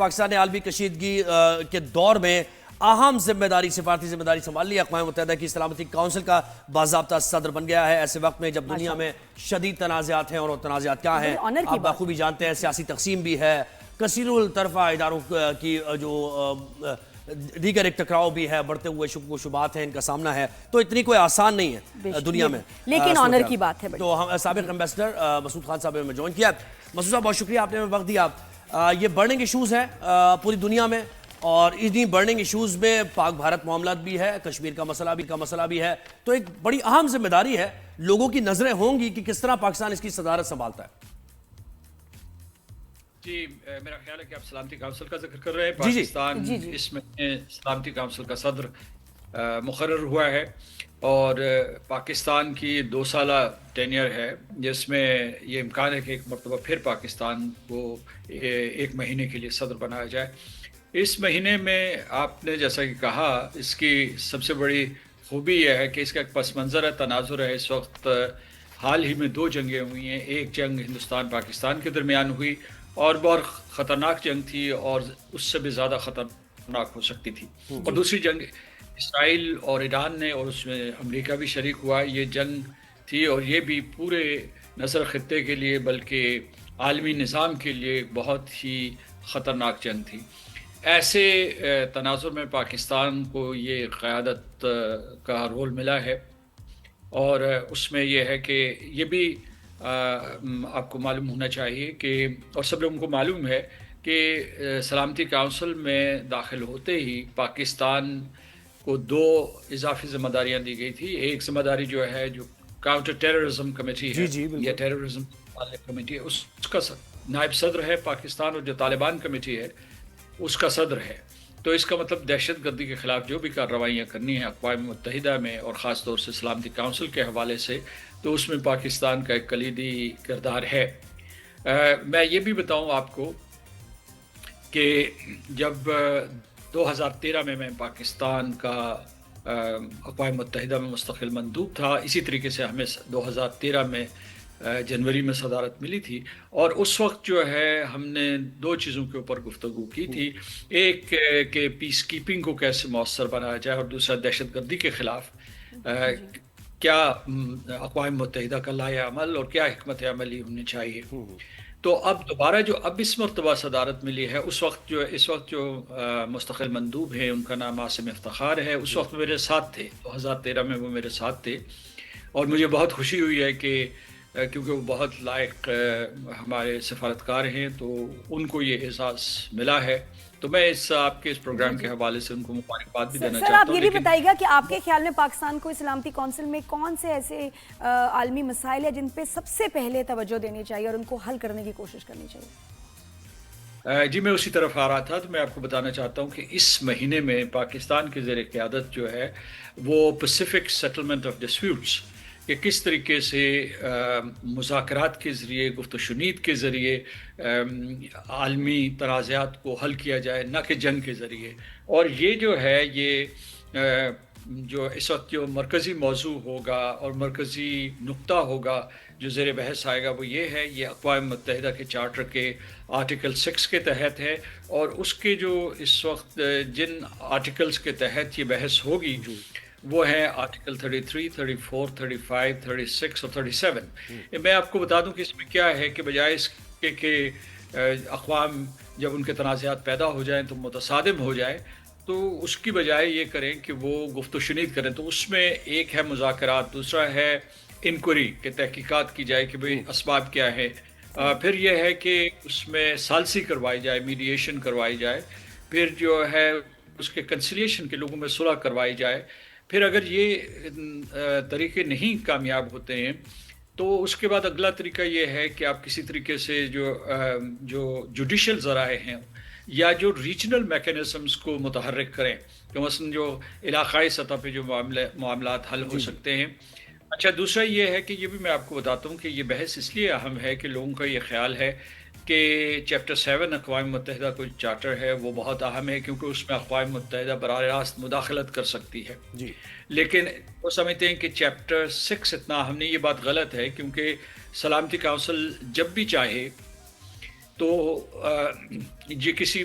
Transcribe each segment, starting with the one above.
پاکستان نے عالمی کشیدگی کے دور میں اہم ذمہ داری سفارتی ذمہ داری سنبھال لی. اقوام متحدہ کی سلامتی کونسل کا باضابطہ صدر بن گیا ہے ایسے وقت میں جب دنیا میں شدید تنازعات ہیں. اور وہ تنازعات کیا ہیں آپ بخوبی جانتے ہیں. سیاسی تقسیم بھی ہے, کثیر الطرفہ اداروں کی جو دیگر ایک ٹکراؤ بھی ہے, بڑھتے ہوئے شک و شبہات ہیں, ان کا سامنا ہے. تو اتنی کوئی آسان نہیں ہے دنیا میں, لیکن آنر کی بات ہے. تو ہم سابق ایمبیسڈر مسعود خان صاحب نے جوائن کیا. مسعود صاحب بہت شکریہ, آپ نے ہمیں وقت دیا. یہ برننگ ایشوز ہیں پوری دنیا میں, اور انہی برننگ ایشوز میں پاک بھارت معاملات بھی ہے, کشمیر کا مسئلہ بھی ہے. تو ایک بڑی اہم ذمہ داری ہے, لوگوں کی نظریں ہوں گی کہ کس طرح پاکستان اس کی صدارت سنبھالتا ہے. جی, میرا خیال ہے کہ آپ سلامتی کونسل کا ذکر کر رہے ہیں. پاکستان اس مہینے سلامتی کونسل کا صدر مقرر ہوا ہے, اور پاکستان کی 2 سالہ ٹینیئر ہے, جس میں یہ امکان ہے کہ ایک مرتبہ پھر پاکستان کو 1 مہینے کے لیے صدر بنایا جائے. اس مہینے میں آپ نے جیسا کہ کہا, اس کی سب سے بڑی خوبی یہ ہے کہ اس کا ایک پس منظر ہے, تناظر ہے. اس وقت حال ہی میں 2 جنگیں ہوئی ہیں. ایک جنگ ہندوستان پاکستان کے درمیان ہوئی اور بہت خطرناک جنگ تھی, اور اس سے بھی زیادہ خطرناک ہو سکتی تھی. اور دوسری جنگ اسرائیل اور ایران نے, اور اس میں امریکہ بھی شریک ہوا, یہ جنگ تھی, اور یہ بھی پورے نصر خطے کے لیے بلکہ عالمی نظام کے لیے بہت ہی خطرناک جنگ تھی. ایسے تناظر میں پاکستان کو یہ قیادت کا رول ملا ہے, اور اس میں یہ ہے کہ یہ بھی آپ کو معلوم ہونا چاہیے کہ, اور سب لوگوں کو معلوم ہے کہ سلامتی کونسل میں داخل ہوتے ہی پاکستان کو 2 اضافی ذمہ داریاں دی گئی تھی. ایک ذمہ داری جو ہے جو کاؤنٹر ٹیررزم کمیٹی ہے, یا ٹیررزم کمیٹی ہے, اس کا نائب صدر ہے پاکستان, اور جو طالبان کمیٹی ہے اس کا صدر ہے. تو اس کا مطلب دہشت گردی کے خلاف جو بھی کارروائیاں کرنی ہیں اقوام متحدہ میں, اور خاص طور سے سلامتی کونسل کے حوالے سے, تو اس میں پاکستان کا ایک کلیدی کردار ہے. میں یہ بھی بتاؤں آپ کو کہ جب 2013 میں پاکستان کا اقوام متحدہ میں مستقل مندوب تھا, اسی طریقے سے ہمیں 2013 میں جنوری میں صدارت ملی تھی, اور اس وقت جو ہے ہم نے 2 چیزوں کے اوپر گفتگو کی تھی. ایک کہ پیس کیپنگ کو کیسے مؤثر بنایا جائے, اور دوسرا دہشت گردی کے خلاف کیا اقوام متحدہ کا لائحہ عمل اور کیا حکمت عملی ہونی چاہیے. تو اب دوبارہ جو اب اس مرتبہ صدارت ملی ہے, اس وقت جو مستقل مندوب ہیں ان کا نام عاصم افتخار ہے, اس وقت میرے ساتھ تھے. 2013 میں وہ میرے ساتھ تھے, اور مجھے بہت خوشی ہوئی ہے کہ کیونکہ وہ بہت لائق ہمارے سفارتکار ہیں, تو ان کو یہ اعزاز ملا ہے. تو میں آپ کے اس پروگرام کے حوالے سے ان کو مبارکباد بھی دینا چاہتا ہوں. سر, آپ یہ بھی بتائیے گا کہ آپ کے خیال میں پاکستان کو سلامتی کونسل میں کون سے ایسے عالمی مسائل ہیں جن پہ سب سے پہلے توجہ دینی چاہیے اور ان کو حل کرنے کی کوشش کرنی چاہیے؟ جی, میں اسی طرف آ رہا تھا. تو میں آپ کو بتانا چاہتا ہوں کہ اس مہینے میں پاکستان کے زیر قیادت جو ہے وہ پیسیفک سیٹلمنٹ آف ڈسپیوٹس, کہ کس طریقے سے مذاکرات کے ذریعے, گفت و شنید کے ذریعے عالمی تنازعات کو حل کیا جائے, نہ کہ جنگ کے ذریعے. اور یہ جو ہے یہ جو اس وقت جو مرکزی موضوع ہوگا اور مرکزی نقطہ ہوگا جو زیر بحث آئے گا, وہ یہ ہے, یہ اقوام متحدہ کے چارٹر کے آرٹیکل 6 کے تحت ہے, اور اس کے جو اس وقت جن آرٹیکلز کے تحت یہ بحث ہوگی وہ ہیں آرٹیکل 33, 34, 35, 36 اور 37. میں آپ کو بتا دوں کہ اس میں کیا ہے کہ بجائے اس کے کہ اقوام جب ان کے تنازعات پیدا ہو جائیں تو متصادم ہو جائے, تو اس کی بجائے یہ کریں کہ وہ گفت و شنید کریں. تو اس میں ایک ہے مذاکرات, دوسرا ہے انکوائری, کہ تحقیقات کی جائے کہ بھئی اسباب کیا ہے. پھر یہ ہے کہ اس میں ثالثی کروائی جائے, میڈیشن کروائی جائے. پھر جو ہے اس کے کنسیلیشن کے لوگوں میں صلح کروائی جائے. پھر اگر یہ طریقے نہیں کامیاب ہوتے ہیں تو اس کے بعد اگلا طریقہ یہ ہے کہ آپ کسی طریقے سے جو جوڈیشل ذرائع ہیں یا جو ریجنل میکینزمز کو متحرک کریں, کہ مثلا جو علاقائی سطح پہ جو معاملات حل ہو سکتے ہیں. اچھا, دوسرا یہ ہے کہ یہ بھی میں آپ کو بتاتا ہوں کہ یہ بحث اس لیے اہم ہے کہ لوگوں کا یہ خیال ہے کہ چیپٹر 7 اقوام متحدہ کو چارٹر ہے وہ بہت اہم ہے, کیونکہ اس میں اقوام متحدہ براہ راست مداخلت کر سکتی ہے. لیکن وہ سمجھتے ہیں کہ چیپٹر 6 اتنا اہم نہیں. یہ بات غلط ہے, کیونکہ سلامتی کونسل جب بھی چاہے تو یہ کسی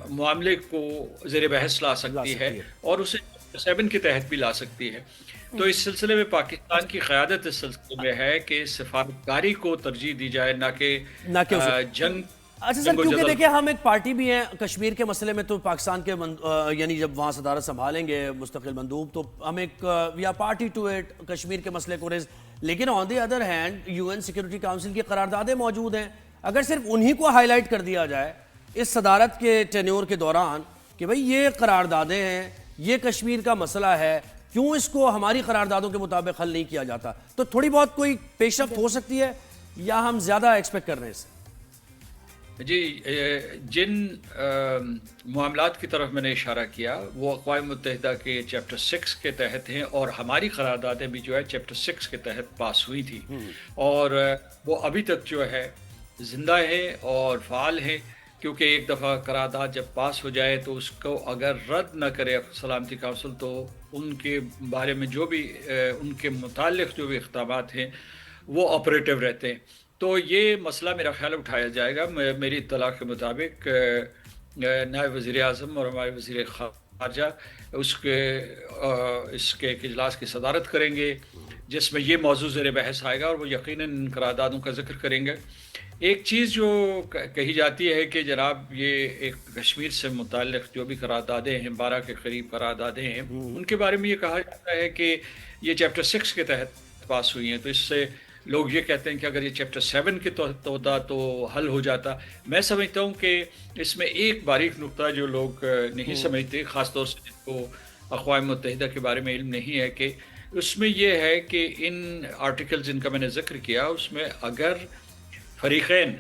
معاملے کو زیر بحث لا سکتی ہے اور اسے 7 کے تحت بھی لا سکتی ہے. تو اس سلسلے میں پاکستان کی قیادت اس سلسلے میں ہے کہ سفارتکاری کو ترجیح دی جائے، نہ کہ جنگ. اچھا سر، کیونکہ دیکھیں ہم ایک پارٹی بھی ہیں کشمیر کے مسئلے میں، تو پاکستان کے یعنی جب وہاں صدارت سنبھالیں گے مستقل مندوب، تو ہم ایک we are party to it, Kashmir کے مسئلے کو ریز. لیکن on the other hand UN security council کی قراردادیں موجود ہیں. اگر صرف انہی کو ہائی لائٹ کر دیا جائے اس صدارت کے ٹینیور کے دوران کہ بھئی یہ قراردادیں ہیں، یہ کشمیر کا مسئلہ ہے، کیوں اس کو ہماری قراردادوں کے مطابق حل نہیں کیا جاتا، تو تھوڑی بہت کوئی پیش رفت ہو سکتی ہے یا ہم زیادہ ایکسپیکٹ کر رہے ہیں اس سے؟ جی، جن معاملات کی طرف میں نے اشارہ کیا وہ اقوام متحدہ کے چیپٹر 6 کے تحت ہیں، اور ہماری قراردادیں بھی جو ہے چیپٹر 6 کے تحت پاس ہوئی تھی، اور وہ ابھی تک جو ہے زندہ ہے اور فعال ہے. کیونکہ ایک دفعہ قرارداد جب پاس ہو جائے تو اس کو اگر رد نہ کرے سلامتی کونسل، تو ان کے بارے میں جو بھی ان کے متعلق جو بھی اقدامات ہیں وہ آپریٹو رہتے ہیں. تو یہ مسئلہ میرا خیال اٹھایا جائے گا. میری اطلاع کے مطابق نائب وزیر اعظم اور ہمارے وزیر خارجہ اس کے ایک اجلاس کی صدارت کریں گے جس میں یہ موضوع زیر بحث آئے گا، اور وہ یقیناً ان قراردادوں کا ذکر کریں گے. ایک چیز جو کہی جاتی ہے کہ جناب یہ ایک کشمیر سے متعلق جو بھی قراردادیں ہیں، 12 کے قریب قراردادیں ہیں، ان کے بارے میں یہ کہا جاتا ہے کہ یہ چیپٹر 6 کے تحت پاس ہوئی ہیں. تو اس سے لوگ یہ کہتے ہیں کہ اگر یہ چیپٹر 7 کے تحت ہوتا تو حل ہو جاتا. میں سمجھتا ہوں کہ اس میں ایک باریک نقطہ جو لوگ نہیں سمجھتے، خاص طور سے جن کو اقوام متحدہ کے بارے میں علم نہیں ہے، کہ اس میں یہ ہے کہ ان آرٹیکل جن کا میں نے ذکر کیا اس میں اگر فریقین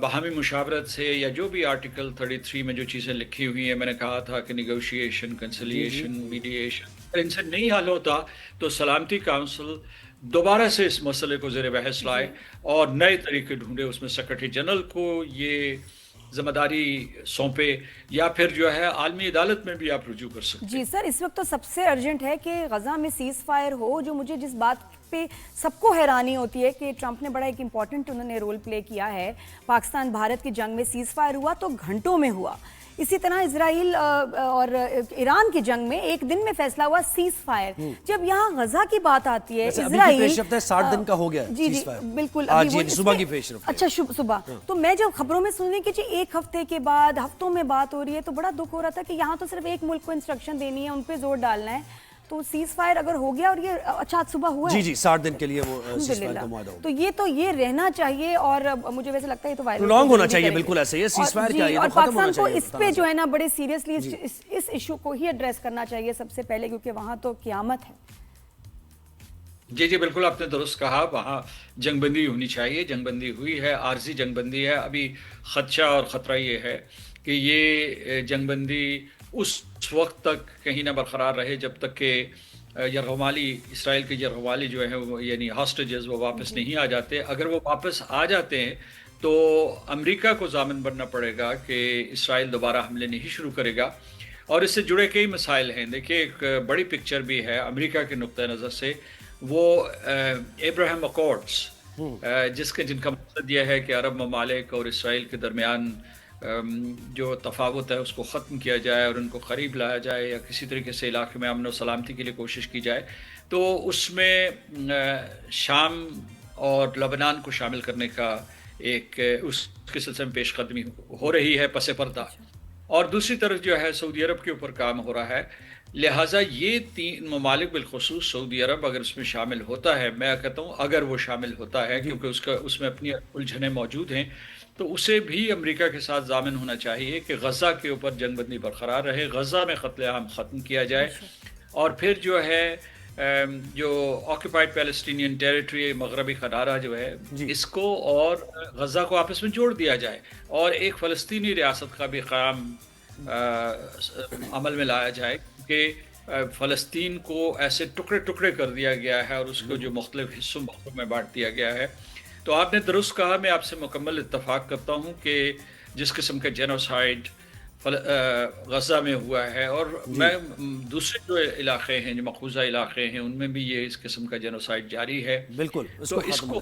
باہمی مشاورت سے، یا جو بھی آرٹیکل 33 میں جو چیزیں لکھی ہوئی ہیں، میں نے کہا تھا کہ نیگوشیشن، کنسیلیشن، میڈیشن، اگر ان سے نہیں حل ہوتا تو سلامتی کونسل دوبارہ سے اس مسئلے کو زیر بحث لائے اور نئے طریقے ڈھونڈے. اس میں سیکرٹری جنرل کو یہ ذمہ داری سونپے، یا پھر جو ہے عالمی عدالت میں بھی آپ رجوع کر سکتے ہیں. جی سر، اس وقت تو سب سے ارجنٹ ہے کہ غزہ میں سیز فائر ہو. جو مجھے جس بات پہ سب کو حیرانی ہوتی ہے کہ ٹرمپ نے بڑا ایک امپورٹنٹ انہوں نے رول پلے کیا ہے. پاکستان بھارت کی جنگ میں سیز فائر ہوا تو گھنٹوں میں ہوا. اسی طرح اسرائیل اور ایران کی جنگ میں ایک دن میں فیصلہ ہوا سیز فائر. جب یہاں غزہ کی بات آتی ہے، اسرائیل 60 دن کا ہو گیا. جی جی بالکل، صبح کی پیش رفت. اچھا صبح. تو میں جب خبروں میں سننے کہ جی ایک ہفتے کے بعد ہفتوں میں بات ہو رہی ہے، تو بڑا دکھ ہو رہا تھا کہ یہاں تو صرف ایک ملک کو انسٹرکشن دینی ہے، ان پہ زور ڈالنا ہے. تو سیز فائر اگر ہو گیا اور یہ اچھا صبح ہوا ہے، جی 60 دن کے لیے وہ سیز فائر کا معاہدہ ہو، تو یہ رہنا چاہیے. اور مجھے ویسے لگتا ہے یہ تو وائرل لانگ ہونا چاہیے. بالکل ایسے ہی سیز فائر کیا ہے، اور پاکستان کو اس پہ جو ہے نا بڑے سیریسلی اس ایشو کو ہی ایڈریس کرنا چاہیے سب سے پہلے، کیونکہ وہاں تو قیامت ہے. جی بالکل آپ نے درست کہا. وہاں جنگ بندی ہونی چاہیے. جنگ بندی ہوئی ہے، عارضی جنگ بندی ہے. ابھی خدشہ اور خطرہ یہ ہے کہ یہ جنگ بندی اس وقت تک کہیں نہ برقرار رہے جب تک کہ یرغمالی، اسرائیل کے یرغمالی جو ہیں یعنی ہاسٹیجز، وہ واپس نہیں آ جاتے. اگر وہ واپس آ جاتے ہیں تو امریکہ کو ضامن بننا پڑے گا کہ اسرائیل دوبارہ حملے نہیں شروع کرے گا. اور اس سے جڑے کئی مسائل ہیں. دیکھیے ایک بڑی پکچر بھی ہے امریکہ کے نقطہ نظر سے، وہ ابراہیم اکارڈز، جن کا مقصد یہ ہے کہ عرب ممالک اور اسرائیل کے درمیان جو تفاوت ہے اس کو ختم کیا جائے اور ان کو قریب لایا جائے، یا کسی طریقے سے علاقے میں امن و سلامتی کے لیے کوشش کی جائے. تو اس میں شام اور لبنان کو شامل کرنے کا ایک اس کے سلسلے میں پیش قدمی ہو رہی ہے پس پردہ. اور دوسری طرف جو ہے سعودی عرب کے اوپر کام ہو رہا ہے. لہٰذا یہ 3 ممالک بالخصوص سعودی عرب اگر اس میں شامل ہوتا ہے، میں کہتا ہوں اگر وہ شامل ہوتا ہے، کیونکہ اس میں اپنی الجھنیں موجود ہیں، تو اسے بھی امریکہ کے ساتھ ضامن ہونا چاہیے کہ غزہ کے اوپر جنگ بندی برقرار رہے، غزہ میں قتل عام ختم کیا جائے، اور پھر جو ہے جو آکوپائڈ پیلسٹینین ٹیریٹری مغربی قرارہ جو ہے اس کو اور غزہ کو آپس میں جوڑ دیا جائے، اور ایک فلسطینی ریاست کا بھی قیام عمل میں لایا جائے. کہ فلسطین کو ایسے ٹکڑے ٹکڑے کر دیا گیا ہے اور اس کو جو مختلف حصوں میں بانٹ دیا گیا ہے. تو آپ نے درست کہا، میں آپ سے مکمل اتفاق کرتا ہوں کہ جس قسم کا جینوسائیڈ غزہ میں ہوا ہے، اور میں دوسرے جو علاقے ہیں، جو مقبوضہ علاقے ہیں، ان میں بھی یہ اس قسم کا جینوسائیڈ جاری ہے. بالکل تو اس کو